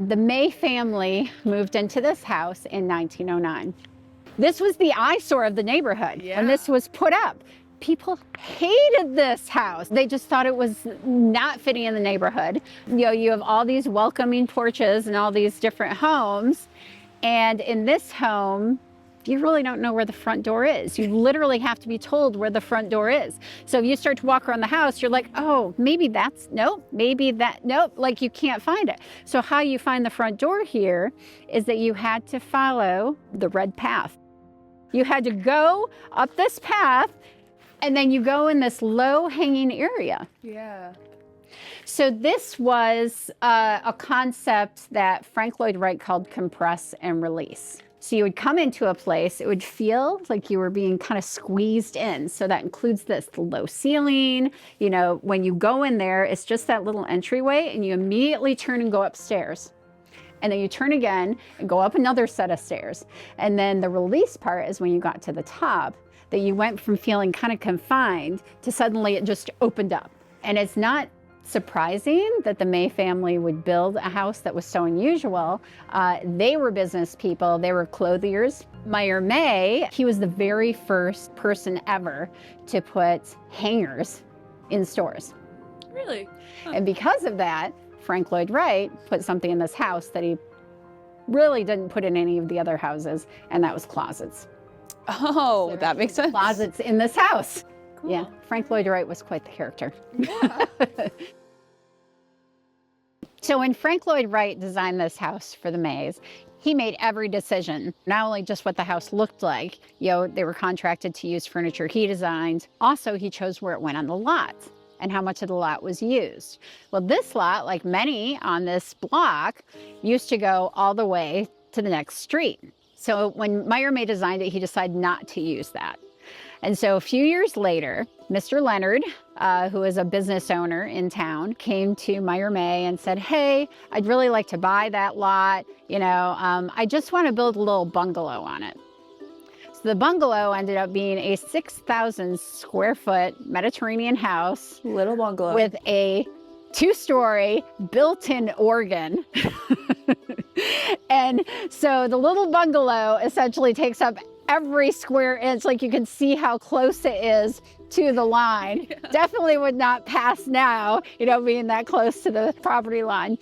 The May family moved into this house in 1909. This was the eyesore of the neighborhood when this was put up. People hated this house. They just thought it was not fitting in the neighborhood. You know, you have all these welcoming porches and all these different homes. And in this home, you really don't know where the front door is. You literally have to be told where the front door is. So if you start to walk around the house, you're like, oh, maybe that's, nope, maybe that, nope, like you can't find it. So how you find the front door here is that you had to follow the red path. You had to go up this path, and then you go in this low-hanging area. Yeah. So this was a concept that Frank Lloyd Wright called compress and release. So you would come into a place, it would feel like you were being kind of squeezed in. So that includes this, the low ceiling. You know, when you go in there, it's just that little entryway, and you immediately turn and go upstairs. And then you turn again and go up another set of stairs. And then the release part is when you got to the top, that you went from feeling kind of confined to suddenly it just opened up. And it's not surprising that the May family would build a house that was so unusual. They were business people, they were clothiers. Meyer May, he was the very first person ever to put hangers in stores. Really? Huh. And because of that, Frank Lloyd Wright put something in this house that he really didn't put in any of the other houses, and that was closets. Oh, So that makes sense. Closets in this house. Cool. Yeah, Frank Lloyd Wright was quite the character. Yeah. So when Frank Lloyd Wright designed this house for the Mays, he made every decision, not only just what the house looked like, you know, they were contracted to use furniture he designed. Also, he chose where it went on the lot and how much of the lot was used. Well, this lot, like many on this block, used to go all the way to the next street. So when Meyer May designed it, he decided not to use that. And so a few years later, Mr. Leonard, who is a business owner in town, came to Meyer May and said, hey, I'd really like to buy that lot. You know, I just want to build a little bungalow on it. So the bungalow ended up being a 6,000 square foot Mediterranean house. Little bungalow. With a 2-story built-in organ. And so the little bungalow essentially takes up every square inch. Like, you can see how close it is to the line. Yeah. Definitely would not pass now, you know, being that close to the property line.